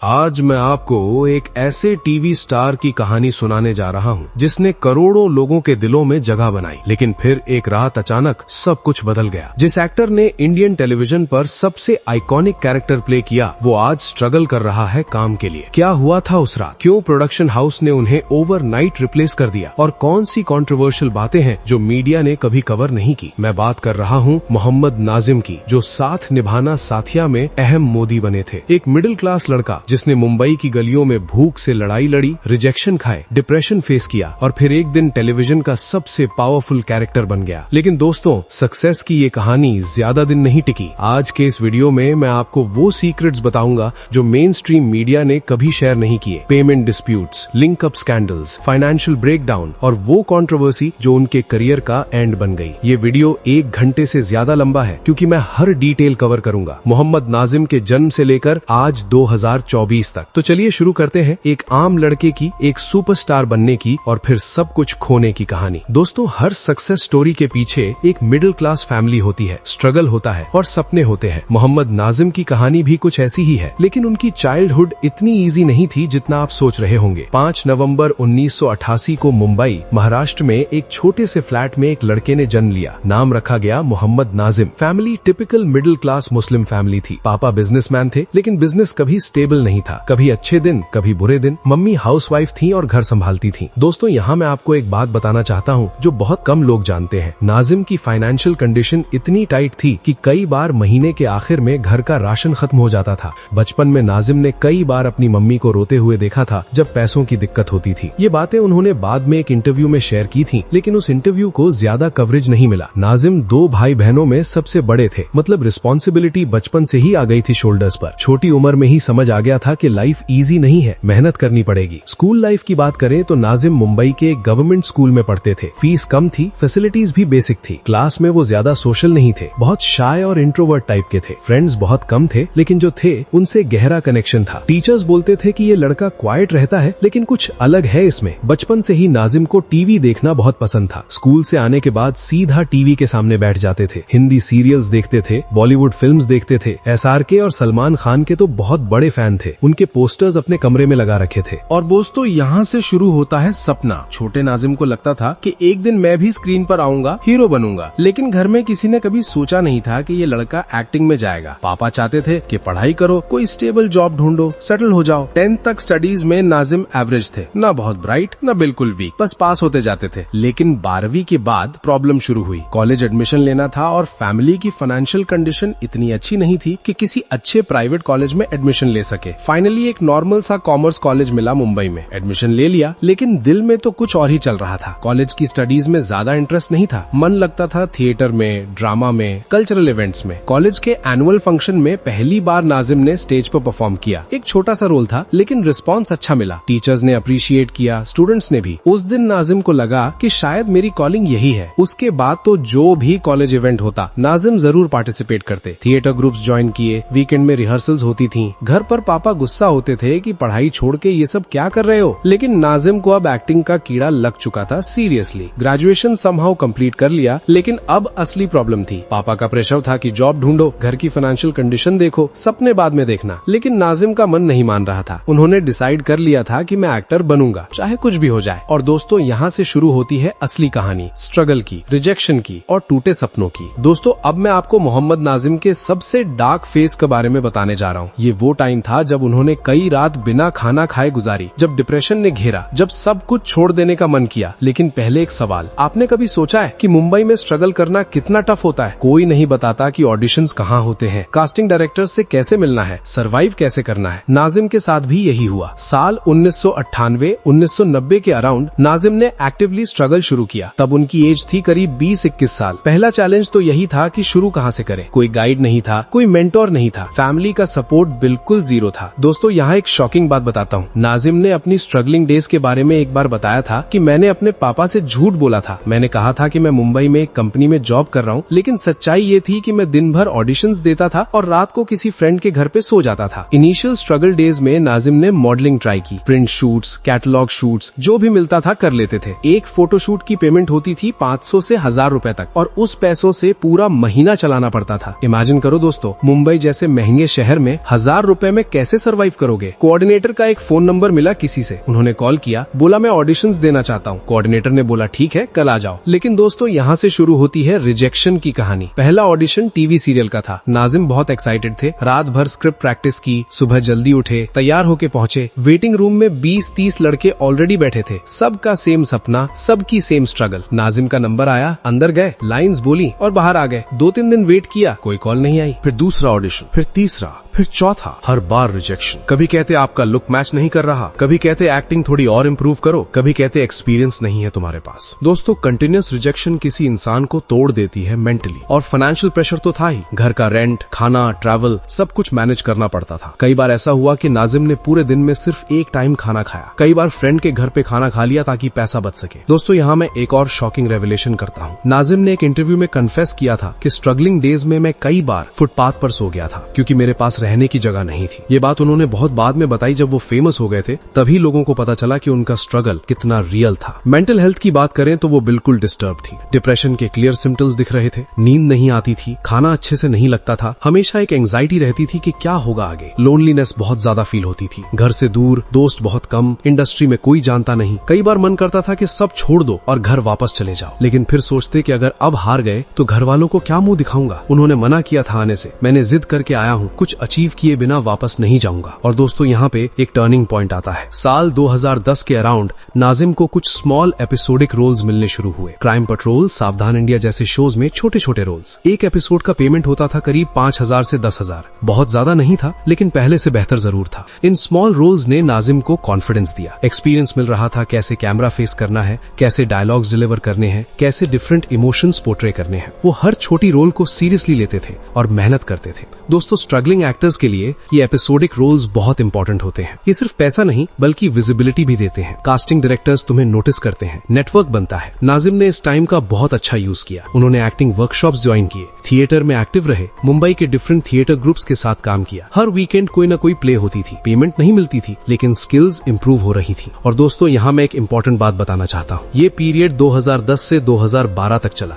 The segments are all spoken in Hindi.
आज मैं आपको एक ऐसे टीवी स्टार की कहानी सुनाने जा रहा हूं जिसने करोड़ों लोगों के दिलों में जगह बनाई, लेकिन फिर एक रात अचानक सब कुछ बदल गया। जिस एक्टर ने इंडियन टेलीविजन पर सबसे आइकॉनिक कैरेक्टर प्ले किया, वो आज स्ट्रगल कर रहा है काम के लिए। क्या हुआ था उस रात? क्यों प्रोडक्शन हाउस ने उन्हें ओवरनाइट रिप्लेस कर दिया? और कौन सी कंट्रोवर्शियल बातें हैं जो मीडिया ने कभी कवर नहीं की? मैं बात कर रहा हूँ मोहम्मद नाजिम की, जो साथ निभाना साथिया में अहम मोदी बने थे। एक मिडिल क्लास लड़का जिसने मुंबई की गलियों में भूख से लड़ाई लड़ी, रिजेक्शन खाए, डिप्रेशन फेस किया और फिर एक दिन टेलीविजन का सबसे पावरफुल कैरेक्टर बन गया। लेकिन दोस्तों, सक्सेस की ये कहानी ज्यादा दिन नहीं टिकी। आज के इस वीडियो में मैं आपको वो सीक्रेट्स बताऊंगा जो मेन स्ट्रीम मीडिया ने कभी शेयर नहीं किए। Payment disputes, link up scandals, financial breakdown और वो कंट्रोवर्सी जो उनके करियर का एंड बन गई। ये वीडियो 1 घंटे से ज्यादा लंबा है क्योंकि मैं हर डिटेल कवर करूंगा, मोहम्मद नाजिम के जन्म से लेकर आज 2024 तक। तो चलिए शुरू करते हैं एक आम लड़के की एक सुपरस्टार बनने की और फिर सब कुछ खोने की कहानी। दोस्तों, हर सक्सेस स्टोरी के पीछे एक मिडिल क्लास फैमिली होती है, स्ट्रगल होता है और सपने होते हैं। मोहम्मद नाजिम की कहानी भी कुछ ऐसी ही है, लेकिन उनकी चाइल्डहुड इतनी इजी नहीं थी जितना आप सोच रहे होंगे। 5 नवंबर 1988 को मुंबई, महाराष्ट्र में एक छोटे से फ्लैट में एक लड़के ने जन्म लिया। नाम रखा गया Mohammed Nazim. Family typical middle class Muslim family थी। पापा बिजनेसमैन थे, लेकिन बिजनेस कभी स्टेबल नहीं था। कभी अच्छे दिन, कभी बुरे दिन। मम्मी हाउसवाइफ थी और घर संभालती थी। दोस्तों, यहाँ मैं आपको एक बात बताना चाहता हूँ जो बहुत कम लोग जानते हैं। नाजिम की फाइनेंशियल कंडीशन इतनी टाइट थी कि कई बार महीने के आखिर में घर का राशन खत्म हो जाता था। बचपन में नाजिम ने कई बार अपनी मम्मी को रोते हुए देखा था जब पैसों की दिक्कत होती थी। ये बातें उन्होंने बाद में एक इंटरव्यू में शेयर की थी, लेकिन उस इंटरव्यू को ज्यादा कवरेज नहीं मिला। नाजिम 2 भाई बहनों में सबसे बड़े थे, मतलब रिस्पॉन्सिबिलिटी बचपन से ही आ गई थी शोल्डर्स पर। छोटी उम्र में ही समझ आ गया था कि लाइफ इजी नहीं है, मेहनत करनी पड़ेगी। स्कूल लाइफ की बात करें तो नाजिम मुंबई के एक गवर्नमेंट स्कूल में पढ़ते थे। फीस कम थी, फैसिलिटीज भी बेसिक थी। क्लास में वो ज्यादा सोशल नहीं थे, बहुत शाय और इंट्रोवर्ट टाइप के थे। फ्रेंड्स बहुत कम थे, लेकिन जो थे उनसे गहरा कनेक्शन था। टीचर्स बोलते थे कि ये लड़का क्वाइट रहता है, लेकिन कुछ अलग है इसमें। बचपन से ही नाजिम को टीवी देखना बहुत पसंद था। स्कूल से आने के बाद सीधा टीवी के सामने बैठ जाते थे। हिंदी सीरियल्स देखते थे, बॉलीवुड फिल्म्स देखते थे। SRK और सलमान खान के तो बहुत बड़े फैन थे। उनके पोस्टर्स अपने कमरे में लगा रखे थे। और दोस्तों, यहाँ से शुरू होता है सपना। छोटे नाजिम को लगता था कि एक दिन मैं भी स्क्रीन पर आऊंगा, हीरो बनूंगा। लेकिन घर में किसी ने कभी सोचा नहीं था कि ये लड़का एक्टिंग में जाएगा। पापा चाहते थे कि पढ़ाई करो, कोई स्टेबल जॉब ढूंढो, सेटल हो जाओ। 10th तक स्टडीज में नाजिम एवरेज थे, ना बहुत ब्राइट ना बिल्कुल वीक, बस पास होते जाते थे। लेकिन 12वीं के बाद प्रॉब्लम शुरू हुई। कॉलेज एडमिशन लेना था और फैमिली की फाइनेंशियल कंडीशन इतनी अच्छी नहीं थी कि किसी अच्छे प्राइवेट कॉलेज में एडमिशन ले सके। फाइनली एक नॉर्मल सा कॉमर्स कॉलेज मिला मुंबई में। एडमिशन ले लिया, लेकिन दिल में तो कुछ और ही चल रहा था। कॉलेज की स्टडीज में ज्यादा इंटरेस्ट नहीं था। मन लगता था थिएटर में, ड्रामा में, कल्चरल इवेंट्स में। कॉलेज के एनुअल फंक्शन में पहली बार नाजिम ने स्टेज पर परफॉर्म किया। एक छोटा सा रोल था, लेकिन रिस्पॉन्स अच्छा मिला। टीचर्स ने अप्रिशिएट किया, स्टूडेंट्स ने भी। उस दिन नाजिम को लगा कि शायद मेरी कॉलिंग यही है। उसके बाद तो जो भी कॉलेज इवेंट होता, नाजिम जरूर पार्टिसिपेट करते। थिएटर ग्रुप्स ज्वाइन किए, वीकेंड में रिहर्सल्स होती थी। घर पर पापा गुस्सा होते थे कि पढ़ाई छोड़ के ये सब क्या कर रहे हो, लेकिन नाजिम को अब एक्टिंग का कीड़ा लग चुका था सीरियसली। ग्रेजुएशन समहाउ कंप्लीट कर लिया, लेकिन अब असली प्रॉब्लम थी। पापा का प्रेशर था कि जॉब ढूंढो, घर की फाइनेंशियल कंडीशन देखो, सपने बाद में देखना। लेकिन नाजिम का मन नहीं मान रहा था। उन्होंने डिसाइड कर लिया था कि मैं एक्टर बनूंगा, चाहे कुछ भी हो जाए। और दोस्तों, यहाँ से शुरू होती है असली कहानी, स्ट्रगल की, रिजेक्शन की और टूटे सपनों की। दोस्तों, अब मैं आपको मोहम्मद नाजिम के सबसे डार्क फेज के बारे में बताने जा रहा हूँ। ये वो टाइम था जब उन्होंने कई रात बिना खाना खाए गुजारी, जब डिप्रेशन ने घेरा, जब सब कुछ छोड़ देने का मन किया। लेकिन पहले एक सवाल, आपने कभी सोचा है कि मुंबई में स्ट्रगल करना कितना टफ होता है? कोई नहीं बताता कि ऑडिशंस कहाँ होते हैं, कास्टिंग डायरेक्टर से कैसे मिलना है, सर्वाइव कैसे करना है। नाजिम के साथ भी यही हुआ। साल 1998-1990 के अराउंड नाजिम ने एक्टिवली स्ट्रगल शुरू किया। तब उनकी एज थी करीब 20-21 साल। पहला चैलेंज तो यही था कि शुरू कहाँ से करें। कोई गाइड नहीं था, कोई मेंटोर नहीं था, फैमिली का सपोर्ट बिल्कुल जीरो था। दोस्तों, यहाँ एक शॉकिंग बात बताता हूँ। नाजिम ने अपनी स्ट्रगलिंग डेज के बारे में एक बार बताया था कि मैंने अपने पापा से झूठ बोला था। मैंने कहा था कि मैं मुंबई में एक कंपनी में जॉब कर रहा हूँ, लेकिन सच्चाई ये थी कि मैं दिन भर ऑडिशंस देता था और रात को किसी फ्रेंड के घर पे सो जाता था। इनिशियल स्ट्रगल डेज में नाजिम ने मॉडलिंग ट्राई की, प्रिंट शूट्स, कैटलॉग शूट्स, जो भी मिलता था कर लेते थे। एक फोटोशूट की पेमेंट होती थी 500 से 1000 रुपए तक, और उस पैसों से पूरा महीना चलाना पड़ता था। इमेजिन करो दोस्तों, मुंबई जैसे महंगे शहर में 1000 रुपए में कैसे कैसे सर्वाइव करोगे? कोऑर्डिनेटर का एक फोन नंबर मिला किसी से, उन्होंने कॉल किया, बोला मैं ऑडिशंस देना चाहता हूँ। कोऑर्डिनेटर ने बोला ठीक है कल आ जाओ। लेकिन दोस्तों यहाँ से शुरू होती है रिजेक्शन की कहानी। पहला ऑडिशन टीवी सीरियल का था। नाजिम बहुत एक्साइटेड थे, रात भर स्क्रिप्ट प्रैक्टिस की, सुबह जल्दी उठे, तैयार होके पहुंचे। वेटिंग रूम में 20-30 लड़के ऑलरेडी बैठे थे, सबका सेम सपना, सबकी सेम स्ट्रगल। नाजिम का नंबर आया, अंदर गए, लाइंस बोली और बाहर आ गए। 2-3 दिन वेट किया, कोई कॉल नहीं आई। फिर दूसरा ऑडिशन, फिर तीसरा, फिर चौथा, हर बार रिजेक्शन। कभी कहते आपका लुक मैच नहीं कर रहा, कभी कहते एक्टिंग थोड़ी और इम्प्रूव करो, कभी कहते एक्सपीरियंस नहीं है तुम्हारे पास। दोस्तों कंटिन्यूअस रिजेक्शन किसी इंसान को तोड़ देती है मेंटली। और फाइनेंशियल प्रेशर तो था ही, घर का रेंट, खाना, ट्रैवल सब कुछ मैनेज करना पड़ता था। कई बार ऐसा हुआ कि नाजिम ने पूरे दिन में सिर्फ एक टाइम खाना खाया, कई बार फ्रेंड के घर पे खाना खा लिया ताकि पैसा बच सके। दोस्तों यहाँ मैं एक और शॉकिंग रेवलेशन करता हूँ। नाजिम ने एक इंटरव्यू में कन्फेस किया था कि स्ट्रगलिंग डेज में मैं कई बार फुटपाथ पर सो गया था क्योंकि मेरे पास रहने की जगह नहीं थी। ये बात उन्होंने बहुत बाद में बताई, जब वो फेमस हो गए थे तभी लोगों को पता चला कि उनका स्ट्रगल कितना रियल था। मेंटल हेल्थ की बात करें तो वो बिल्कुल डिस्टर्ब थी। डिप्रेशन के क्लियर सिम्टम्स दिख रहे थे, नींद नहीं आती थी, खाना अच्छे से नहीं लगता था, हमेशा एक एंजाइटी रहती थी कि क्या होगा आगे। लोनलीनेस बहुत ज्यादा फील होती थी, घर से दूर, दोस्त बहुत कम, इंडस्ट्री में कोई जानता नहीं। कई बार मन करता था कि सब छोड़ दो और घर वापस चले जाओ, लेकिन फिर सोचते कि अगर अब हार गए तो घर वालों को क्या मुंह दिखाऊंगा। उन्होंने मना किया था आने से, मैंने जिद करके आया हूँ, कुछ अचीव किए बिना वापस नहीं जाऊंगा। और दोस्तों यहाँ पे एक टर्निंग पॉइंट आता है। साल 2010 के अराउंड नाजिम को कुछ स्मॉल एपिसोडिक रोल्स मिलने शुरू हुए। क्राइम पेट्रोल, सावधान इंडिया जैसे शोज में छोटे छोटे रोल्स। एक एपिसोड का पेमेंट होता था करीब 5,000 से 10,000। बहुत ज्यादा नहीं था लेकिन पहले से बेहतर जरूर था। इन स्मॉल रोल्स ने नाजिम को कॉन्फिडेंस दिया, एक्सपीरियंस मिल रहा था, कैसे कैमरा फेस करना है, कैसे डायलॉग्स डिलीवर करने हैं, कैसे डिफरेंट इमोशंस पोर्ट्रे करने हैं। वो हर छोटी रोल को सीरियसली लेते थे और मेहनत करते थे। दोस्तों स्ट्रगलिंग एक्टर्स के लिए ये एपिसोडिक रोल्स बहुत इंपॉर्टेंट होते हैं। ये सिर्फ पैसा नहीं बल्कि विजिबिलिटी भी देते हैं। कास्टिंग डायरेक्टर्स तुम्हें नोटिस करते हैं, नेटवर्क बनता है। नाजिम ने इस टाइम का बहुत अच्छा यूज किया। उन्होंने एक्टिंग वर्कशॉप्स ज्वाइन किए, थिएटर में एक्टिव रहे, मुंबई के डिफरेंट थिएटर ग्रुप्स के साथ काम किया। हर वीकेंड कोई न कोई प्ले होती थी, पेमेंट नहीं मिलती थी लेकिन स्किल्स इंप्रूव हो रही थी। और दोस्तों यहाँ मैं एक इंपॉर्टेंट बात बताना चाहता हूँ। ये पीरियड 2010 से 2012 तक चला।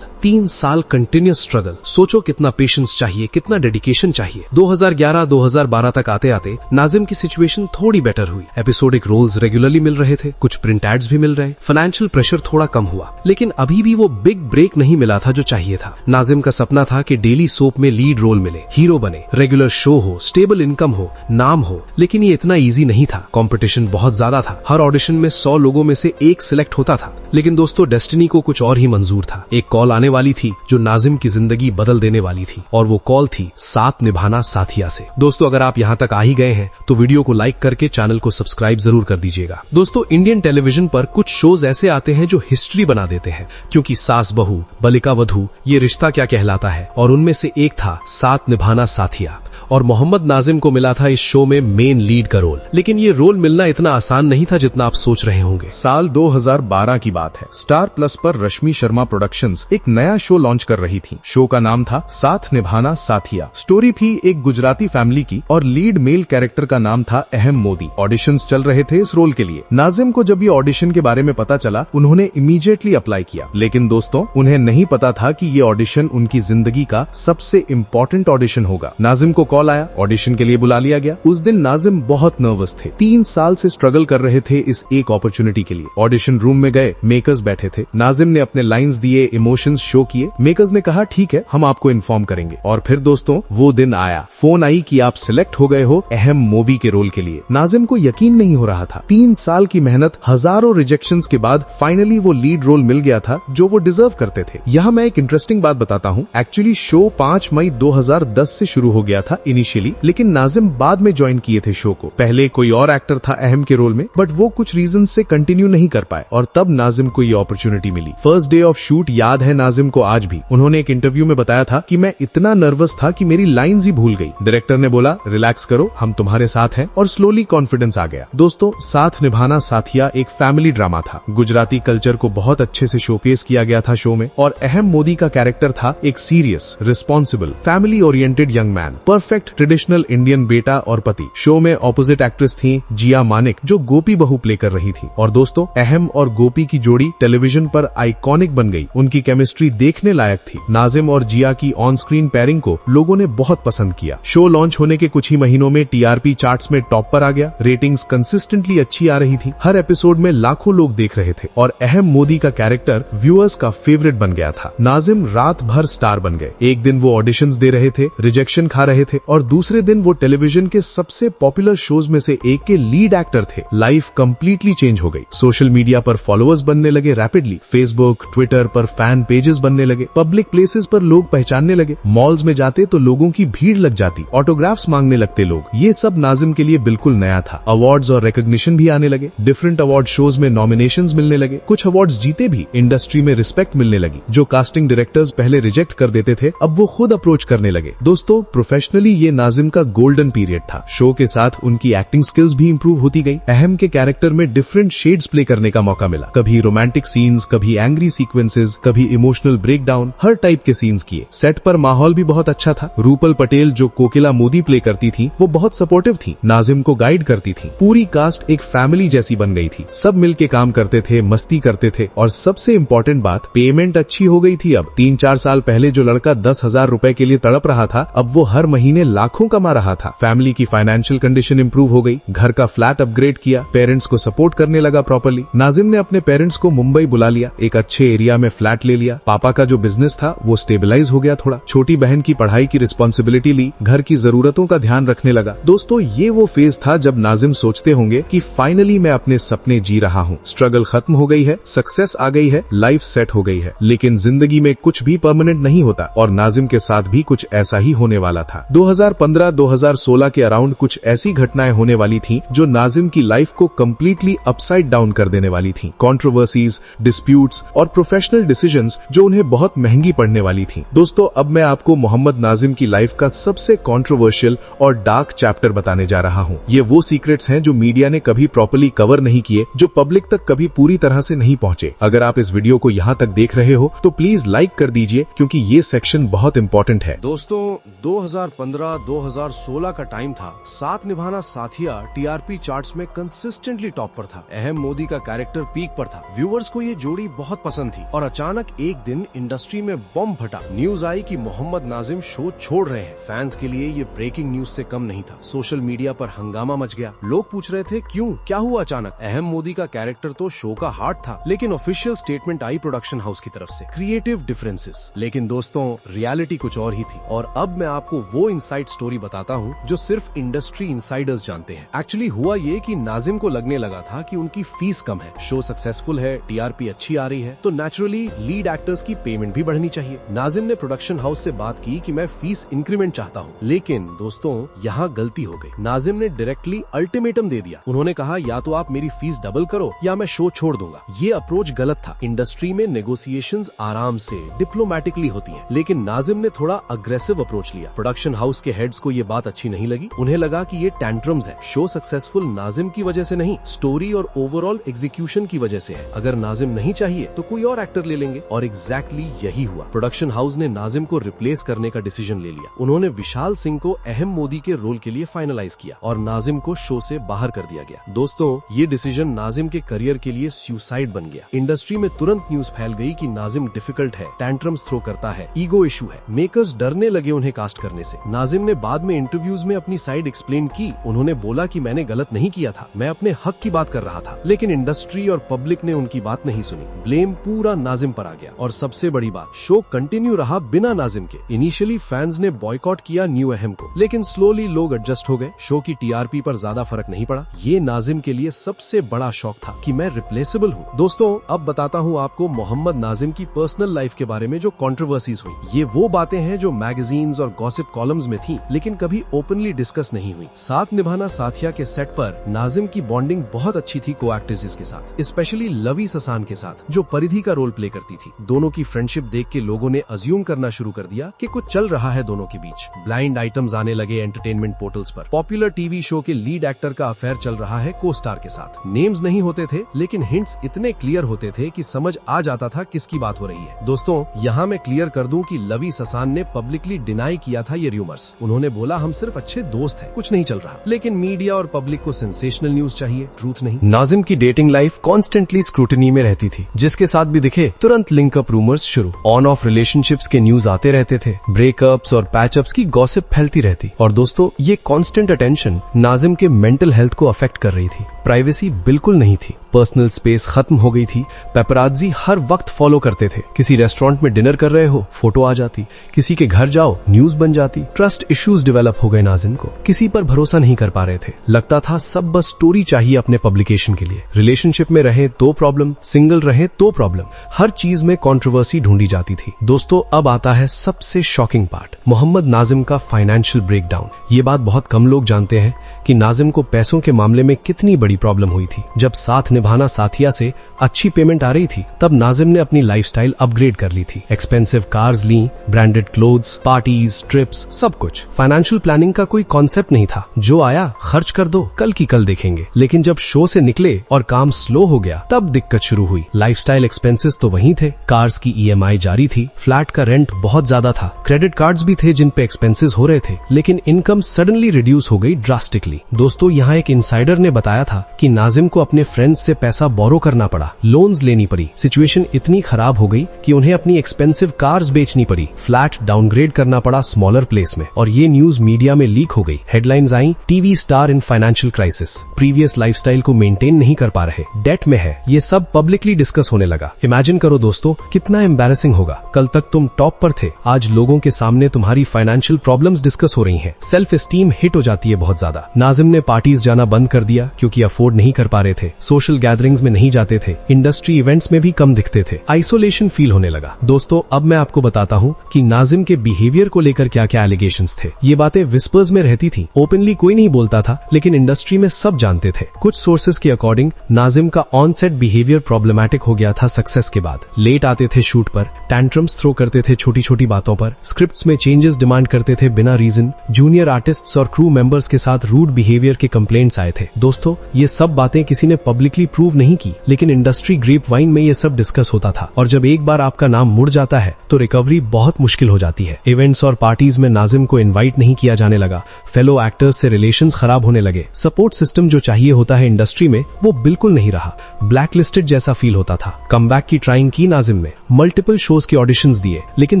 3 साल कंटिन्यूस स्ट्रगल। सोचो कितना पेशेंस चाहिए, कितना डेडिकेशन चाहिए। 2011-2012 तक आते आते नाजिम की सिचुएशन थोड़ी बेटर हुई। एपिसोडिक रोल्स रेगुलरली मिल रहे थे, कुछ प्रिंट एड्स भी मिल रहे, फाइनेंशियल प्रेशर थोड़ा कम हुआ, लेकिन अभी भी वो बिग ब्रेक नहीं मिला था जो चाहिए था। नाजिम का सपना था कि डेली सोप में लीड रोल मिले, हीरो बने, रेगुलर शो हो, स्टेबल इनकम हो, नाम हो, लेकिन ये इतना इजी नहीं था। कंपटीशन बहुत ज्यादा था। हर ऑडिशन में 100 लोगों में से एक सिलेक्ट होता था। लेकिन दोस्तों डेस्टिनी को कुछ और ही मंजूर था। एक कॉल आने वाली थी जो नाजिम की जिंदगी बदल देने वाली थी, और वो कॉल थी साथ निभाना साथिया से। दोस्तों अगर आप यहाँ तक आ ही गए हैं तो वीडियो को लाइक करके चैनल को सब्सक्राइब जरूर कर दीजिएगा। दोस्तों इंडियन टेलीविजन पर कुछ शोज ऐसे आते हैं जो हिस्ट्री बना देते हैं, क्योंकि सास बहू, बलिका वधू, ये रिश्ता क्या कहलाता है, और उनमें से एक था साथ निभाना साथिया। और मोहम्मद नाजिम को मिला था इस शो में मेन लीड का रोल। लेकिन ये रोल मिलना इतना आसान नहीं था जितना आप सोच रहे होंगे। साल 2012 की बात है। स्टार प्लस पर रश्मि शर्मा प्रोडक्शंस एक नया शो लॉन्च कर रही थी। शो का नाम था साथ निभाना साथिया। स्टोरी थी एक गुजराती फैमिली की और लीड मेल कैरेक्टर का नाम था अहम मोदी। ऑडिशंस चल रहे थे इस रोल के लिए। नाजिम को जब ये ऑडिशन के बारे में पता चला उन्होंने इमीडिएटली अप्लाई किया। लेकिन दोस्तों उन्हें नहीं पता था कि ये ऑडिशन उनकी जिंदगी का सबसे इम्पोर्टेंट ऑडिशन होगा। नाजिम को कॉल आया, ऑडिशन के लिए बुला लिया गया। उस दिन नाजिम बहुत नर्वस थे। 3 साल से स्ट्रगल कर रहे थे इस एक अपॉर्चुनिटी के लिए। ऑडिशन रूम में गए, मेकर्स बैठे थे। नाजिम ने अपने लाइंस दिए, इमोशंस शो किए। मेकर्स ने कहा ठीक है हम आपको इन्फॉर्म करेंगे। और फिर दोस्तों वो दिन आया, फोन आई कि आप सिलेक्ट हो गए हो अहम मूवी के रोल के लिए। नाजिम को यकीन नहीं हो रहा था। 3 साल की मेहनत, हजारों रिजेक्शंस के बाद फाइनली वो लीड रोल मिल गया था जो वो डिजर्व करते थे। यहाँ मैं एक इंटरेस्टिंग बात बताता हूँ। एक्चुअली शो 5 मई 2010 से शुरू हो गया था इनिशियली, लेकिन नाजिम बाद में ज्वाइन किए थे शो को। पहले कोई और एक्टर था अहम के रोल में, बट वो कुछ रीजन से कंटिन्यू नहीं कर पाए और तब नाजिम को ये अपॉर्चुनिटी मिली। फर्स्ट डे ऑफ शूट याद है नाजिम को आज भी। उन्होंने एक इंटरव्यू में बताया था कि मैं इतना नर्वस था कि मेरी लाइंस ही भूल गई। डायरेक्टर ने बोला रिलैक्स करो, हम तुम्हारे साथ हैं, और स्लोली कॉन्फिडेंस आ गया। दोस्तों साथ निभाना साथिया एक फैमिली ड्रामा था। गुजराती कल्चर को बहुत अच्छे से शोकेस किया गया था शो में, और अहम मोदी का कैरेक्टर था एक serious, responsible, family oriented young man. Perfect perfect traditional Indian बेटा और पति। शो में ऑपोजिट एक्ट्रेस थी जिया मानिक, जो गोपी बहू प्ले कर रही थी। और दोस्तों, अहम और गोपी की जोड़ी टेलीविजन पर आइकॉनिक बन गई। उनकी केमिस्ट्री देखने लायक थी। नाजिम और जिया की ऑन स्क्रीन पेयरिंग को लोगों ने बहुत पसंद किया। शो लॉन्च होने के कुछ ही महीनों में टीआरपी चार्ट्स में टॉप पर आ गया। रेटिंग्स कंसिस्टेंटली अच्छी आ रही थी। हर एपिसोड में लाखों लोग देख रहे थे और अहम मोदी का कैरेक्टर व्यूअर्स का फेवरेट बन गया था। नाजिम रात भर स्टार बन गए। एक दिन वो ऑडिशंस दे रहे थे, रिजेक्शन खा रहे थे, और दूसरे दिन वो टेलीविजन के सबसे पॉपुलर शोज में से एक के लीड एक्टर थे। लाइफ कंप्लीटली चेंज हो गई। सोशल मीडिया पर फॉलोअर्स बनने लगे रैपिडली। फेसबुक, ट्विटर पर फैन पेजेस बनने लगे। पब्लिक प्लेसेस पर लोग पहचानने लगे। मॉल्स में जाते तो लोगों की भीड़ लग जाती। ऑटोग्राफ्स मांगने लगते लोग। ये सब नाजिम के लिए बिल्कुल नया था। अवार्ड्स और रिकॉग्निशन भी आने लगे। डिफरेंट अवार्ड शोज में नॉमिनेशंस मिलने लगे। कुछ अवार्ड्स जीते भी। इंडस्ट्री में रिस्पेक्ट मिलने लगी। जो कास्टिंग डायरेक्टर्स पहले रिजेक्ट कर देते थे, अब वो खुद अप्रोच करने लगे। दोस्तों, प्रोफेशनली ये नाजिम का गोल्डन पीरियड था। शो के साथ उनकी एक्टिंग स्किल्स भी इंप्रूव होती गई। अहम के कैरेक्टर में डिफरेंट शेड्स प्ले करने का मौका मिला। कभी रोमांटिक सीन्स, कभी एंग्री सीक्वेंसेस, कभी इमोशनल ब्रेकडाउन, हर टाइप के सीन्स किए। सेट पर माहौल भी बहुत अच्छा था। रूपल पटेल, जो कोकिला मोदी प्ले करती थी, वो बहुत सपोर्टिव थी। नाजिम को गाइड करती थी। पूरी कास्ट एक फैमिली जैसी बन गई थी। सब मिलके काम करते थे, मस्ती करते थे, और सबसे इम्पोर्टेंट बात, पेमेंट अच्छी हो गई थी। अब 3-4 साल पहले जो लड़का 10,000 रुपए के लिए तड़प रहा था, अब वो हर महीने लाखों कमा रहा था। फैमिली की फाइनेंशियल कंडीशन इंप्रूव हो गई। घर का फ्लैट अपग्रेड किया। पेरेंट्स को सपोर्ट करने लगा प्रॉपर्ली। नाजिम ने अपने पेरेंट्स को मुंबई बुला लिया। एक अच्छे एरिया में फ्लैट ले लिया। पापा का जो बिजनेस था वो स्टेबलाइज हो गया थोड़ा। छोटी बहन की पढ़ाई की रिस्पॉन्सिबिलिटी ली। घर की जरूरतों का ध्यान रखने लगा। दोस्तों, ये वो फेज था जब नाजिम सोचते होंगे कि फाइनली मैं अपने सपने जी रहा हूँ। स्ट्रगल खत्म हो गई है, सक्सेस आ गई है, लाइफ सेट हो गई है। लेकिन जिंदगी में कुछ भी परमानेंट नहीं होता, और नाजिम के साथ भी कुछ ऐसा ही होने वाला था। 2015-2016 के अराउंड कुछ ऐसी घटनाएं होने वाली थी जो नाजिम की लाइफ को कम्प्लीटली अपसाइड डाउन कर देने वाली थी। कंट्रोवर्सीज, डिस्प्यूट्स और प्रोफेशनल डिसीजंस जो उन्हें बहुत महंगी पड़ने वाली थी। दोस्तों, अब मैं आपको मोहम्मद नाजिम की लाइफ का सबसे कंट्रोवर्शियल और डार्क चैप्टर बताने जा रहा हूँ। ये वो सीक्रेट्स हैं जो मीडिया ने कभी प्रॉपर्ली कवर नहीं किए, जो पब्लिक तक कभी पूरी तरह से नहीं पहुंचे। अगर आप इस वीडियो को यहाँ तक देख रहे हो तो प्लीज लाइक कर दीजिए, क्योंकि ये सेक्शन बहुत इंपॉर्टेंट है। दोस्तों, 2015-2016 का टाइम था। साथ निभाना साथिया टीआरपी चार्ट्स में कंसिस्टेंटली टॉप पर था। अहम मोदी का कैरेक्टर पीक पर था। व्यूअर्स को ये जोड़ी बहुत पसंद थी। और अचानक एक दिन इंडस्ट्री में बम फटा। न्यूज आई कि मोहम्मद नाजिम शो छोड़ रहे हैं। फैंस के लिए ये ब्रेकिंग न्यूज से कम नहीं था। सोशल मीडिया पर हंगामा मच गया। लोग पूछ रहे थे क्यों, क्या हुआ अचानक। अहम मोदी का कैरेक्टर तो शो का हार्ट था, लेकिन ऑफिशियल स्टेटमेंट आई प्रोडक्शन हाउस की तरफ से, क्रिएटिव डिफरेंसेस। लेकिन दोस्तों, रियलिटी कुछ और ही थी। और अब मैं आपको वो इनसाइड स्टोरी बताता हूँ जो सिर्फ इंडस्ट्री इनसाइडर्स जानते हैं। एक्चुअली हुआ ये कि नाजिम को लगने लगा था कि उनकी फीस कम है, शो सक्सेसफुल है, टीआरपी अच्छी आ रही है, तो नेचुरली लीड एक्टर्स की पेमेंट भी बढ़नी चाहिए। नाजिम ने प्रोडक्शन हाउस से बात की कि मैं फीस इंक्रीमेंट चाहता हूँ। लेकिन दोस्तों, यहाँ गलती हो गई। नाजिम ने डायरेक्टली अल्टीमेटम दे दिया। उन्होंने कहा, या तो आप मेरी फीस डबल करो या मैं शो छोड़ दूंगा। ये अप्रोच गलत था। इंडस्ट्री में नेगोशिएशंस आराम से, डिप्लोमेटिकली होती हैं, लेकिन नाजिम ने थोड़ा अग्रेसिव अप्रोच लिया। प्रोडक्शन हाउस के हेड्स को ये बात अच्छी नहीं लगी। उन्हें लगा कि ये टैंट्रम्स है। शो सक्सेसफुल नाजिम की वजह से नहीं, स्टोरी और ओवरऑल एग्जीक्यूशन की वजह से है। अगर नाजिम नहीं चाहिए तो कोई और एक्टर ले लेंगे। और एग्जैक्टली यही हुआ। प्रोडक्शन हाउस ने नाजिम को रिप्लेस करने का डिसीजन ले लिया। उन्होंने विशाल सिंह को अहम मोदी के रोल के लिए फाइनलाइज किया और नाजिम को शो से बाहर कर दिया गया। दोस्तों, ये डिसीजन नाजिम के करियर के लिए सुसाइड बन गया। इंडस्ट्री में तुरंत न्यूज फैल गई कि नाजिम डिफिकल्ट है, टैंट्रम्स थ्रो करता है, ईगो इशू है। मेकर्स डरने लगे उन्हें कास्ट करने से। नाजिम ने बाद में इंटरव्यूज में अपनी साइड एक्सप्लेन की। उन्होंने बोला कि मैंने गलत नहीं किया था, मैं अपने हक की बात कर रहा था। लेकिन इंडस्ट्री और पब्लिक ने उनकी बात नहीं सुनी। ब्लेम पूरा नाजिम पर आ गया। और सबसे बड़ी बात, शो कंटिन्यू रहा बिना नाजिम के। इनिशियली फैंस ने बॉयकॉट किया न्यू अहम को, लेकिन स्लोली लोग एडजस्ट हो गए। शो की टीआरपी पर ज्यादा फर्क नहीं पड़ा। ये नाजिम के लिए सबसे बड़ा शौक था कि मैं रिप्लेसेबल हूँ। दोस्तों, अब बताता हूँ आपको मोहम्मद नाजिम की पर्सनल लाइफ के बारे में जो कंट्रोवर्सीज हुई। ये वो बातें हैं जो मैगजीन्स और गॉसिप कॉलम्स में थी, लेकिन कभी ओपनली डिस्कस नहीं हुई। साथ निभाना साथिया के सेट पर नाजिम की बॉन्डिंग बहुत अच्छी थी को एक्ट्रेसेस के साथ, स्पेशली लवी ससान के साथ, जो परिधि का रोल प्ले करती थी। दोनों की फ्रेंडशिप देख के लोगों ने अज्यूम करना शुरू कर दिया कि कुछ चल रहा है दोनों के बीच। ब्लाइंड आइटम्स आने लगे एंटरटेनमेंट पोर्टल्स पर। पॉपुलर टीवी शो के लीड एक्टर का अफेयर चल रहा है को स्टार के साथ। नेम्स नहीं होते थे, लेकिन हिंट्स इतने क्लियर होते थे कि समझ आ जाता था किसकी बात हो रही है। दोस्तों, यहाँ मैं क्लियर कर दूं कि लवी ससान ने पब्लिकली डिनाई किया था ये रूमर्स। बस। उन्होंने बोला हम सिर्फ अच्छे दोस्त हैं, कुछ नहीं चल रहा। लेकिन मीडिया और पब्लिक को सेंसेशनल न्यूज चाहिए, ट्रूथ नहीं। नाजिम की डेटिंग लाइफ कॉन्स्टेंटली स्क्रूटनी में रहती थी। जिसके साथ भी दिखे तुरंत लिंकअप रूमर्स शुरू, ऑन ऑफ रिलेशनशिप्स के न्यूज आते रहते थे, ब्रेकअप्स और पैचअप्स की गॉसिप फैलती रहती। और दोस्तों ये कॉन्स्टेंट अटेंशन नाजिम के मेंटल हेल्थ को अफेक्ट कर रही थी। प्राइवेसी बिल्कुल नहीं थी, पर्सनल स्पेस खत्म हो गई थी, पेपराजी हर वक्त फॉलो करते थे। किसी रेस्टोरेंट में डिनर कर रहे हो, फोटो आ जाती, किसी के घर जाओ, न्यूज बन जाती। ट्रस्ट इश्यूज डेवलप हो गए नाजिम को, किसी पर भरोसा नहीं कर पा रहे थे। लगता था सब बस स्टोरी चाहिए अपने पब्लिकेशन के लिए। रिलेशनशिप में रहे तो प्रॉब्लम, सिंगल रहे तो प्रॉब्लम, हर चीज में कंट्रोवर्सी ढूंढी जाती थी। दोस्तों अब आता है सबसे शॉकिंग पार्ट, मोहम्मद नाजिम का फाइनेंशियल ब्रेकडाउन। ये बात बहुत कम लोग जानते हैं कि नाजिम को पैसों के मामले में कितनी बड़ी प्रॉब्लम हुई थी। जब साथ निभाना साथिया से अच्छी पेमेंट आ रही थी, तब नाजिम ने अपनी लाइफस्टाइल अपग्रेड कर ली थी। एक्सपेंसिव कार्स ली, ब्रांडेड क्लोथ्स, पार्टीज, ट्रिप्स, सब कुछ। फाइनेंशियल प्लानिंग का कोई कॉन्सेप्ट नहीं था, जो आया खर्च कर दो, कल की कल देखेंगे। लेकिन जब शो से निकले और काम स्लो हो गया, तब दिक्कत शुरू हुई। लाइफस्टाइल एक्सपेंसेस तो वहीं थे, कार्स की EMI जारी थी, फ्लैट का रेंट बहुत ज्यादा था, क्रेडिट कार्ड्स भी थे जिन पे एक्सपेंसेस हो रहे थे, लेकिन इनकम सडनली रिड्यूस हो गई ड्रास्टिकली। दोस्तों यहाँ एक इनसाइडर ने बताया था कि नाजिम को अपने फ्रेंड्स से पैसा बोरो करना पड़ा, लोन्स लेनी पड़ी। सिचुएशन इतनी खराब हो गई कि उन्हें अपनी एक्सपेंसिव कार्स बेचनी पड़ी, फ्लैट डाउनग्रेड करना पड़ा स्मॉलर प्लेस में। और ये न्यूज मीडिया में लीक हो गई। Headlines I, TV star in financial crisis, previous lifestyle को मेंटेन नहीं कर पा रहे, डेट में है। ये सब पब्लिकली डिस्कस होने लगा। इमेजिन करो दोस्तों कितना एम्बैरेसिंग होगा। कल तक तुम टॉप पर थे, आज लोगों के सामने तुम्हारी फाइनेंशियल प्रॉब्लम्स डिस्कस हो रही हैं। सेल्फ एस्टीम हिट हो जाती है बहुत ज्यादा। नाजिम ने पार्टीज जाना बंद कर दिया क्योंकि अफोर्ड नहीं कर पा रहे थे, सोशल गैदरिंग्स में नहीं जाते थे, इंडस्ट्री इवेंट्स में भी कम दिखते थे, आइसोलेशन फील होने लगा। दोस्तों अब मैं आपको बताता हूँ कि नाजिम के बिहेवियर को लेकर क्या क्या एलिगेशंस थे। ये बातें विस्पर्स में रहती थी, ओपनली कोई नहीं बोलता था, लेकिन इंडस्ट्री में सब जानते थे। कुछ सोर्सेज के अकॉर्डिंग नाजिम का ऑन सेट बिहेवियर प्रॉब्लमैटिक हो गया था सक्सेस के बाद। लेट आते थे शूट पर, टैंट्रम्स थ्रो करते थे छोटी छोटी बातों पर, स्क्रिप्ट्स में चेंजेस डिमांड करते थे बिना रीजन, जूनियर आर्टिस्ट्स और क्रू मेंबर्स के साथ रूड बिहेवियर के कंप्लेंट्स आए थे। दोस्तों ये सब बातें किसी ने पब्लिकली प्रूव नहीं की, लेकिन इंडस्ट्री ग्रेप वाइन में ये सब डिस्कस होता था। और जब एक बार आपका नाम मुड़ जाता है तो रिकवरी बहुत मुश्किल हो जाती है। इवेंट्स और पार्टीज में नाजिम को इनवाइट नहीं किया जाने लगा, फेलो एक्टर्स से रिलेशंस खराब होने लगे, सपोर्ट सिस्टम जो चाहिए होता है इंडस्ट्री में वो बिल्कुल नहीं रहा, ब्लैकलिस्टेड जैसा फील होता था। कमबैक की ट्राइंग की नाजिम ने, मल्टीपल शोज के ऑडिशंस दिए, लेकिन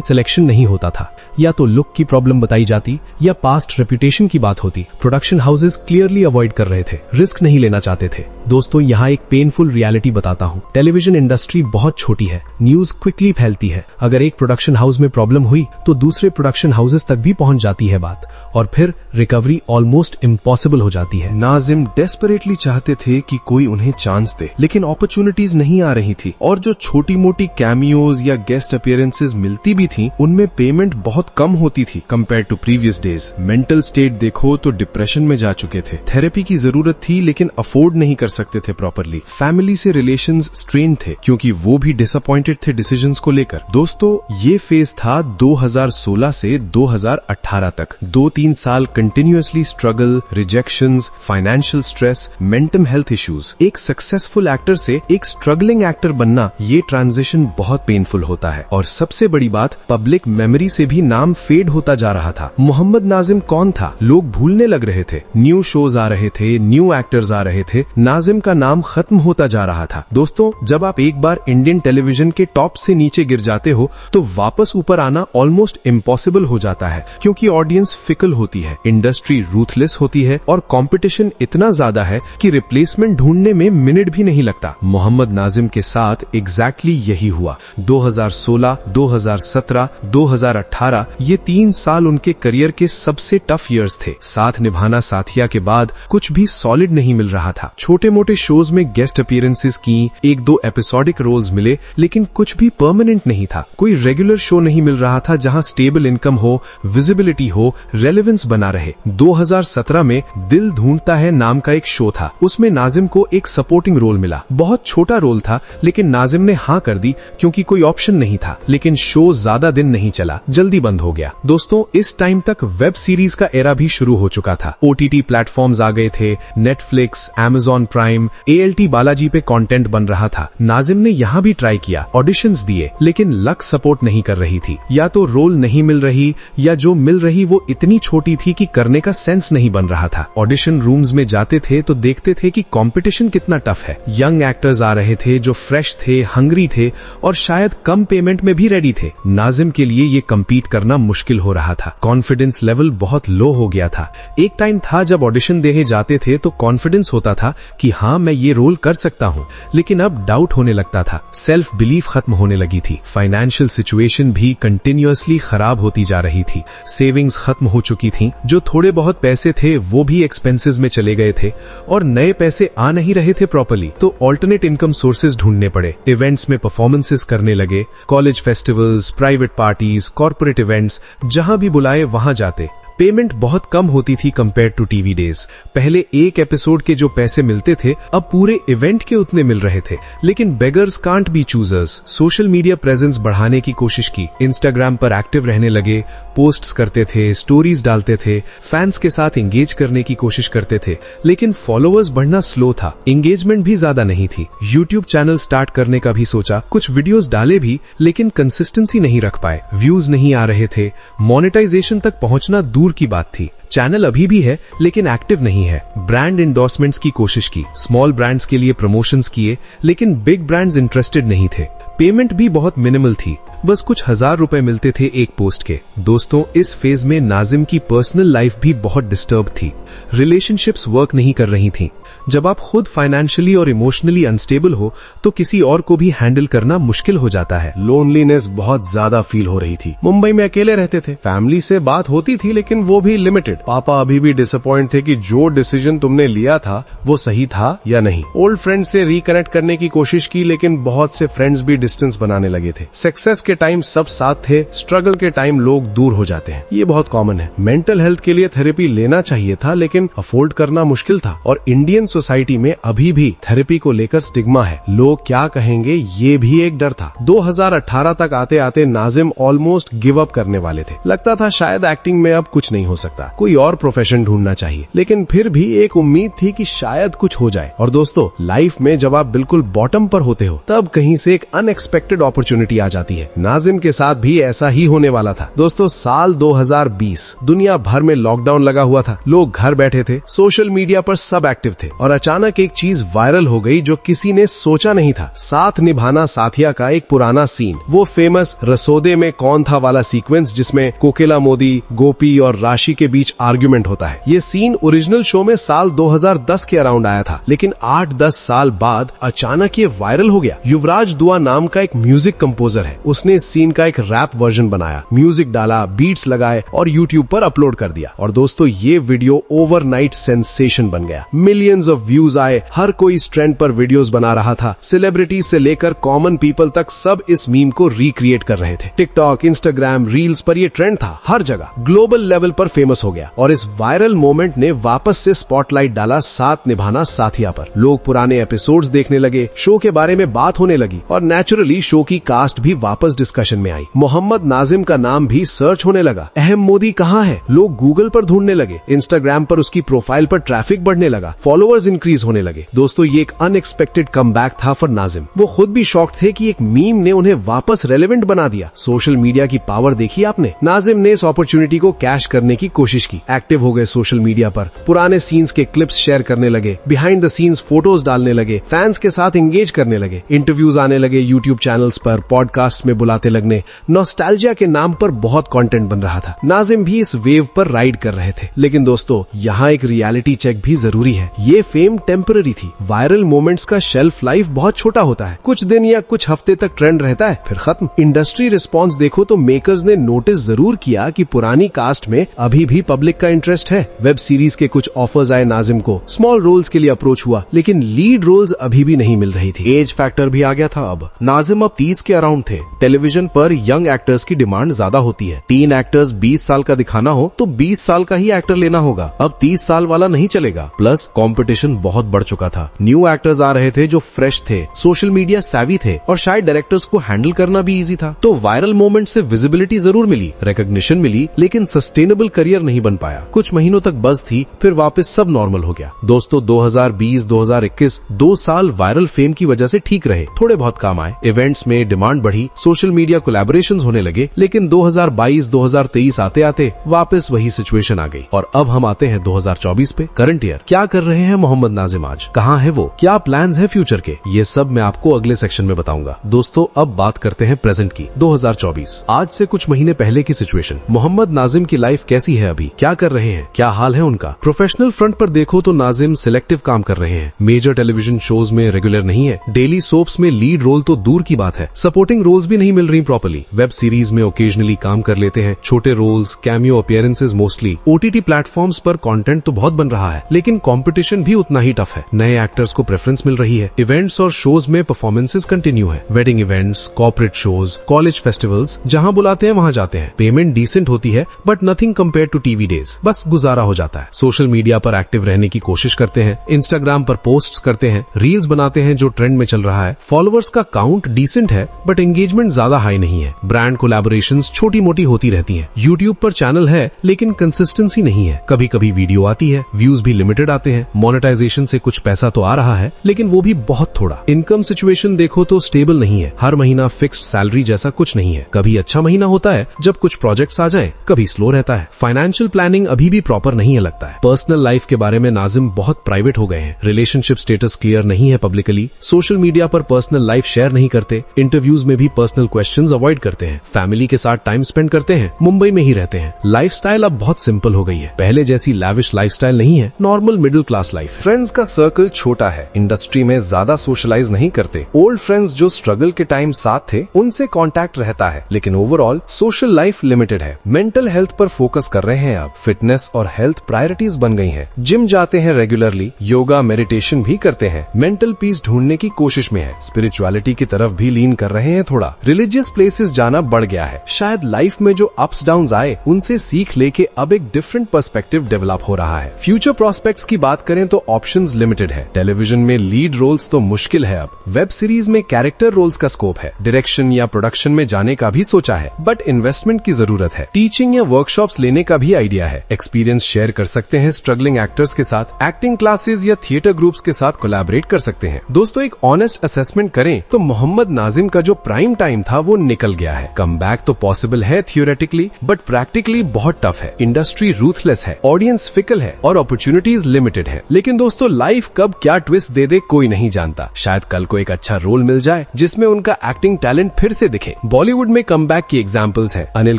सिलेक्शन नहीं होता था। या तो लुक की प्रॉब्लम बताई जाती या पास्ट रेपुटेशन की बात होती। प्रोडक्शन हाउसेस क्लियरली अवॉइड कर रहे थे, रिस्क नहीं लेना चाहते थे। दोस्तों यहाँ एक पेनफुल रियलिटी बताता हूँ, टेलीविजन इंडस्ट्री बहुत छोटी है, न्यूज क्विकली फैलती है। अगर एक प्रोडक्शन हाउस में प्रॉब्लम हुई तो दूसरे प्रोडक्शन हाउसेस तक भी पहुंच जाती है बात, और फिर रिकवरी ऑलमोस्ट इम्पॉसिबल हो जाती है। नाजिम डेस्परेटली चाहते थे कि कोई उन्हें चांस दे, लेकिन अपॉर्चुनिटीज नहीं आ रही थी, और जो छोटी मोटी कैमियोज या गेस्ट अपीयरेंसेस मिलती भी थी, उनमें पेमेंट बहुत कम होती थी compare to previous days. Mental state देखो तो डिप्रेशन में जा चुके थे, थेरेपी की जरूरत थी लेकिन अफोर्ड नहीं कर सकते थे प्रॉपरली। फैमिली से रिलेशंस स्ट्रेन थे क्योंकि वो भी डिसअपॉइंटेड थे डिसीजंस को लेकर। दोस्तों ये फेज था 2016 से 2018 तक। 2-3 साल continuously struggle, rejections, financial stress, mental health issues. एक सक्सेसफुल एक्टर से एक स्ट्रगलिंग एक्टर बनना, ये ट्रांजिशन बहुत पेनफुल होता है। और सबसे बड़ी बात, पब्लिक मेमोरी से भी नाम फेड होता जा रहा था। मोहम्मद नाजिम कौन था लोग भूलने लग रहे थे, न्यू शोज आ रहे थे, न्यू एक्टर्स आ रहे थे, नाजिम का नाम खत्म होता जा रहा था। दोस्तों जब आप एक बार इंडियन टेलीविजन के टॉप से नीचे गिर जाते हो तो वापस ऊपर आना ऑलमोस्ट इम्पॉसिबल हो जाता है, क्योंकि ऑडियंस फिकल होती है, इंडस्ट्री रूथलेस होती है और कंपटीशन इतना ज्यादा है कि रिप्लेसमेंट ढूंढने में मिनट भी नहीं लगता। मोहम्मद नाजिम के साथ एग्जैक्टली यही हुआ। 2016, 2017, 2018 ये 3 साल उनके करियर के सबसे टफ ईयर्स थे। साथ निभाना साथिया के बाद कुछ भी सॉलिड नहीं मिल रहा था। छोटे मोटे शोज में गेस्ट अपीयरेंसेस की, 1-2 एपिसोडिक रोल्स मिले, लेकिन कुछ भी परमानेंट नहीं था। कोई रेगुलर शो नहीं मिल रहा था जहां स्टेबल इनकम हो, विजिबिलिटी हो, रेलेवेंस बना रहे। 2017 में दिल ढूंढता है नाम का एक शो था, उसमें नाजिम को एक सपोर्टिंग रोल मिला। बहुत छोटा रोल था, लेकिन नाजिम ने हाँ कर दी क्योंकि कोई ऑप्शन नहीं था। लेकिन शो ज्यादा दिन नहीं चला, जल्दी बंद हो गया। दोस्तों इस टाइम तक वेब सीरीज का एरा भी शुरू हो चुका था। OTT प्लेटफॉर्म्स आ गए थे, Netflix, Amazon prime, AL T Balaji पे कंटेंट बन रहा था। नाजिम ने यहाँ भी ट्राई किया, ऑडिशंस दिए, लेकिन लक सपोर्ट नहीं कर रही थी। या तो रोल नहीं मिल रही या जो मिल रही वो इतनी छोटी थी कि करने का सेंस नहीं बन रहा था। ऑडिशन रूम्स में जाते थे तो देखते थे कि कंपटीशन कितना टफ है। यंग एक्टर्स आ रहे थे जो फ्रेश थे, हंग्री थे और शायद कम पेमेंट में भी रेडी थे। नाजिम के लिए ये कम्पीट करना मुश्किल हो रहा था। कॉन्फिडेंस लेवल बहुत लो हो गया था। एक टाइम था जब ऑडिशन देने जाते थे तो कॉन्फिडेंस होता था कि हाँ मैं ये रोल कर सकता हूँ, लेकिन अब डाउट होने लगता था। सेल्फ बिलीफ खत्म होने लगी थी। फाइनेंशियल सिचुएशन भी कंटिन्यूअसली खराब होती जा रही थी। सेविंग्स खत्म हो चुकी थी। जो थोड़े बहुत पैसे थे वो भी एक्सपेंसेस में चले गए थे और नए पैसे आ नहीं रहे थे प्रॉपर्ली। तो ऑल्टरनेट इनकम सोर्सेज ढूंढने पड़े। इवेंट्स में परफॉर्मेंसेस करने लगे। College festivals, private parties, corporate events, जहां भी बुलाए वहां जाते। पेमेंट बहुत कम होती थी कंपेयर टू टीवी डेज। पहले एक एपिसोड के जो पैसे मिलते थे अब पूरे इवेंट के उतने मिल रहे थे। लेकिन beggars can't be choosers. Social media presence बढ़ाने की कोशिश की। इंस्टाग्राम पर एक्टिव रहने लगे, पोस्ट्स करते थे, स्टोरीज डालते थे, फैंस के साथ एंगेज करने की कोशिश करते थे, लेकिन फॉलोअर्स बढ़ना स्लो था। एंगेजमेंट भी ज्यादा नहीं थी। यूट्यूब चैनल स्टार्ट करने का भी सोचा, कुछ वीडियोस डाले भी, लेकिन कंसिस्टेंसी नहीं रख पाए। व्यूज नहीं आ रहे थे। मोनेटाइजेशन तक पहुंचना दूर की बात थी। चैनल अभी भी है लेकिन एक्टिव नहीं है। ब्रांड एंडोर्समेंट्स की कोशिश की, स्मॉल ब्रांड्स के लिए प्रमोशंस किए, लेकिन बिग ब्रांड्स इंटरेस्टेड नहीं थे। पेमेंट भी बहुत मिनिमल थी, बस कुछ ₹1000 मिलते थे एक पोस्ट के। दोस्तों, इस फेज में नाजिम की पर्सनल लाइफ भी बहुत डिस्टर्ब थी। रिलेशनशिप्स वर्क नहीं कर रही थी। जब आप खुद फाइनेंशियली और इमोशनली अनस्टेबल हो तो किसी और को भी हैंडल करना मुश्किल हो जाता है। लोनलीनेस बहुत ज्यादा फील हो रही थी। मुंबई में अकेले रहते थे। फैमिली से बात होती थी लेकिन वो भी लिमिटेड। पापा अभी भी डिसअपॉइंट थे कि जो डिसीजन तुमने लिया था वो सही था या नहीं। ओल्ड फ्रेंड्स से रिकनेक्ट करने की कोशिश की, लेकिन बहुत से फ्रेंड्स भी डिस्टेंस बनाने लगे थे। सक्सेस के टाइम सब साथ थे, स्ट्रगल के टाइम लोग दूर हो जाते हैं। ये बहुत कॉमन है। मेंटल हेल्थ के लिए थेरेपी लेना चाहिए था, लेकिन अफोर्ड करना मुश्किल था। और इंडियन सोसाइटी में अभी भी थेरेपी को लेकर स्टिग्मा है। लोग क्या कहेंगे ये भी एक डर था। 2018 तक आते आते नाजिम ऑलमोस्ट गिव अप करने वाले थे। लगता था शायद एक्टिंग में अब कुछ नहीं हो सकता, कोई और प्रोफेशन ढूंढना चाहिए। लेकिन फिर भी एक उम्मीद थी कि शायद कुछ हो जाए। और दोस्तों, लाइफ में जब आप बिल्कुल बॉटम पर होते हो तब कहीं से एक अनएक्सपेक्टेड अपॉर्चुनिटी आ जाती है। नाजिम के साथ भी ऐसा ही होने वाला था। दोस्तों, साल 2020 दुनिया भर में लॉकडाउन लगा हुआ था। लोग घर बैठे थे, सोशल मीडिया पर सब एक्टिव थे और अचानक एक चीज वायरल हो गई जो किसी ने सोचा नहीं था। साथ निभाना साथिया का एक पुराना सीन, वो फेमस रसोदे में कौन था वाला सीक्वेंस जिसमें कोकिला मोदी, गोपी और राशि के बीच आर्ग्यूमेंट होता है। ये सीन ओरिजिनल शो में साल 2010 के अराउंड आया था, लेकिन 8-10 साल बाद अचानक ये वायरल हो गया। युवराज दुआ नाम का एक म्यूजिक कंपोजर है, उसने इस सीन का एक रैप वर्जन बनाया, म्यूजिक डाला, बीट्स लगाए और यूट्यूब पर अपलोड कर दिया। और दोस्तों, ये वीडियो ओवरनाइट सेंसेशन बन गया। मिलियंस ऑफ व्यूज आए। हर कोई इस ट्रेंड पर वीडियोस बना रहा था। सेलिब्रिटीज से लेकर कॉमन पीपल तक सब इस मीम को रिक्रिएट कर रहे थे। टिकटॉक, इंस्टाग्राम, रील्स पर ये ट्रेंड था। हर जगह ग्लोबल लेवल पर फेमस हो गया। और इस वायरल मोमेंट ने वापस से स्पॉटलाइट डाला साथ निभाना साथिया पर। लोग पुराने एपिसोड्स देखने लगे, शो के बारे में बात होने लगी और नेचुरली शो की कास्ट भी वापस डिस्कशन में आई। मोहम्मद नाजिम का नाम भी सर्च होने लगा। अहम मोदी कहाँ है, लोग गूगल पर ढूंढने लगे। इंस्टाग्राम पर उसकी प्रोफाइल पर ट्रैफिक बढ़ने लगा, फॉलोअर्स इंक्रीज होने लगे। दोस्तों, ये एक अनएक्सपेक्टेड कमबैक था फॉर नाजिम। वो खुद भी शॉक्ड थे कि एक मीम ने उन्हें वापस रेलेवेंट बना दिया। सोशल मीडिया की पावर देखी आपने। नाजिम ने इस अपॉर्चुनिटी को कैश करने की कोशिश की। एक्टिव हो गए सोशल मीडिया पर, पुराने सीन्स के क्लिप्स शेयर करने लगे, बिहाइंड द सीन्स फोटोज डालने लगे, फैंस के साथ एंगेज करने लगे, इंटरव्यूज आने लगे यूट्यूब चैनल्स पर, पॉडकास्ट में बुलाते लगने। नॉस्टैल्जिया के नाम पर बहुत कंटेंट बन रहा था। नाजिम भी इस वेव पर राइड कर रहे थे। लेकिन दोस्तों, यहाँ एक रियलिटी चेक भी जरूरी है। ये फेम टेम्पररी थी। वायरल मोमेंट्स का शेल्फ लाइफ बहुत छोटा होता है, कुछ दिन या कुछ हफ्ते तक ट्रेंड रहता है, फिर खत्म। इंडस्ट्री रिस्पॉन्स देखो तो मेकर्स ने नोटिस जरूर किया कि पुरानी कास्ट में अभी भी पब्लिक का इंटरेस्ट है। वेब सीरीज के कुछ ऑफर्स आए नाजिम को, स्मॉल रोल्स के लिए अप्रोच हुआ, लेकिन लीड रोल्स अभी भी नहीं मिल रही थी। एज फैक्टर भी आ गया था। अब नाजिम अब 30 के अराउंड थे। टेलीविजन पर यंग एक्टर्स की डिमांड ज्यादा होती है। टीन एक्टर्स 20 साल का दिखाना हो तो 20 साल का ही एक्टर लेना होगा, अब 30 साल वाला नहीं चलेगा। प्लस कंपटीशन बहुत बढ़ चुका था। न्यू एक्टर्स आ रहे थे जो फ्रेश थे, सोशल मीडिया savvy थे और शायद डायरेक्टर्स को हैंडल करना भी इजी था। तो वायरल मोमेंट से विजिबिलिटी जरूर मिली, रिकॉग्निशन मिली, लेकिन सस्टेनेबल करियर नहीं बन बन पाया। कुछ महीनों तक बज़ थी, फिर वापस सब नॉर्मल हो गया। दोस्तों 2020-2021 2 साल वायरल फेम की वजह से ठीक रहे, थोड़े बहुत काम आए, इवेंट्स में डिमांड बढ़ी, सोशल मीडिया कोलैबोरेशंस होने लगे, लेकिन 2022-2023 आते आते वापस वही सिचुएशन आ गई। और अब हम आते हैं 2024 पे, करंट ईयर। क्या कर रहे हैं मोहम्मद नाजिम आज, कहाँ है वो, क्या प्लान्स है फ्यूचर के, ये सब मैं आपको अगले सेक्शन में बताऊंगा। दोस्तों अब बात करते हैं प्रेजेंट की, 2024। आज से कुछ महीने पहले की सिचुएशन। मोहम्मद नाजिम की लाइफ कैसी है अभी, क्या कर रहे हैं, क्या हाल है उनका। प्रोफेशनल फ्रंट पर देखो तो नाजिम सिलेक्टिव काम कर रहे हैं, मेजर टेलीविजन शोज में रेगुलर नहीं है, डेली सोप्स में लीड रोल तो दूर की बात है, सपोर्टिंग रोल्स भी नहीं मिल रही प्रॉपर्ली। वेब सीरीज में ओकेजनली काम कर लेते हैं, छोटे roles, cameo appearances mostly. OTT platforms पर कंटेंट तो बहुत बन रहा है, लेकिन कंपटीशन भी उतना ही टफ है, नए एक्टर्स को प्रेफरेंस मिल रही है। इवेंट्स और शोज में परफॉर्मेंसेस कंटिन्यू है, wedding events, corporate shows, college festivals, जहां बुलाते हैं वहां जाते हैं। पेमेंट डिसेंट होती है but nothing compare to TV days, बस गुजारा हो जाता है। सोशल मीडिया पर एक्टिव रहने की कोशिश करते हैं, इंस्टाग्राम पर पोस्ट्स करते हैं, रील्स बनाते हैं जो ट्रेंड में चल रहा है। फॉलोअर्स का काउंट डिसेंट है बट एंगेजमेंट ज्यादा हाई नहीं है। ब्रांड कोलैबोरेशंस छोटी मोटी होती रहती हैं। यूट्यूब पर चैनल है लेकिन कंसिस्टेंसी नहीं है, कभी कभी वीडियो आती है, व्यूज भी लिमिटेड आते हैं। मोनेटाइजेशन से कुछ पैसा तो आ रहा है लेकिन वो भी बहुत थोड़ा। इनकम सिचुएशन देखो तो स्टेबल नहीं है, हर महीना फिक्स्ड सैलरी जैसा कुछ नहीं है। कभी अच्छा महीना होता है जब कुछ प्रोजेक्ट्स आ जाए, कभी स्लो रहता है। फाइनेंशियल प्लानिंग अभी भी प्रॉपर नहीं है लगता है। पर्सनल लाइफ के बारे में नाजिम बहुत प्राइवेट हो गए हैं, रिलेशनशिप स्टेटस क्लियर नहीं है पब्लिकली, सोशल मीडिया पर पर्सनल लाइफ शेयर नहीं करते, इंटरव्यूज में भी पर्सनल क्वेश्चंस अवॉइड करते हैं, फैमिली के साथ टाइम स्पेंड करते हैं, मुंबई में ही रहते हैं। लाइफस्टाइल अब बहुत सिंपल हो गई है, पहले जैसी लैविश लाइफस्टाइल नहीं है, normal middle class life. Friends का सर्कल छोटा है, इंडस्ट्री में ज्यादा सोशलाइज नहीं करते। ओल्ड फ्रेंड्स जो स्ट्रगल के टाइम साथ थे उनसे कांटेक्ट रहता है, लेकिन ओवरऑल सोशल लाइफ लिमिटेड है। मेंटल हेल्थ पर फोकस कर रहे हैं अब, फिटनेस और हेल्थ प्रायोरिटीज बन गई हैं। जिम जाते हैं रेगुलरली, योगा मेडिटेशन भी करते हैं, मेंटल पीस ढूंढने की कोशिश में है, स्पिरिचुअलिटी की तरफ भी लीन कर रहे हैं थोड़ा। रिलीजियस प्लेसेस जाना बढ़ गया है, शायद लाइफ में जो अप्स डाउन्स आए उनसे सीख लेके अब एक डिफरेंट पर्सपेक्टिव डेवलप हो रहा है। फ्यूचर प्रोस्पेक्ट्स की बात करें तो ऑप्शंस लिमिटेड है, टेलीविजन में लीड रोल्स तो मुश्किल है अब, वेब सीरीज में कैरेक्टर रोल्स का स्कोप है, डायरेक्शन या प्रोडक्शन में जाने का भी सोचा है बट इन्वेस्टमेंट की जरूरत है। टीचिंग या वर्कशॉप्स लेने का भी आइडिया है, एक्सपीरियंस शेयर कर सकते हैं स्ट्रगलिंग एक्टर्स के साथ, एक्टिंग क्लासेस या थिएटर ग्रुप्स के साथ कोलैबोरेट कर सकते हैं। दोस्तों एक ऑनेस्ट असेसमेंट करें तो मोहम्मद नाजिम का जो प्राइम टाइम था वो निकल गया है। कम बैक तो पॉसिबल है थियोरेटिकली बट प्रैक्टिकली बहुत टफ है। इंडस्ट्री रूथलेस है, ऑडियंस फिकल है और अपॉर्चुनिटीज लिमिटेड है। लेकिन दोस्तों लाइफ कब क्या ट्विस्ट दे दे कोई नहीं जानता, शायद कल को एक अच्छा रोल मिल जाए जिसमें उनका एक्टिंग टैलेंट फिर से दिखे। बॉलीवुड में कमबैक की एग्जांपल्स हैं, अनिल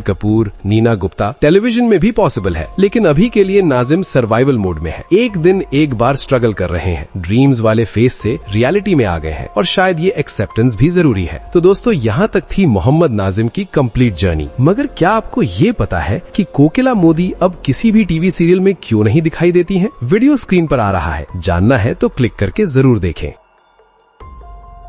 कपूर, नीना गुप्ता। टेलीविजन में भी पॉसिबल है लेकिन अभी के लिए नाजिम सर्वाइवल मोड में है, एक दिन एक बार स्ट्रगल कर रहे हैं, ड्रीम्स वाले फेस से रियलिटी में आ गए हैं और शायद ये एक्सेप्टेंस भी जरूरी है। तो दोस्तों यहाँ तक थी मोहम्मद नाजिम की कंप्लीट जर्नी, मगर क्या आपको ये पता है कि कोकिला मोदी अब किसी भी टीवी सीरियल में क्यों नहीं दिखाई देती हैं? वीडियो स्क्रीन पर आ रहा है, जानना है तो क्लिक करके जरूर देखें।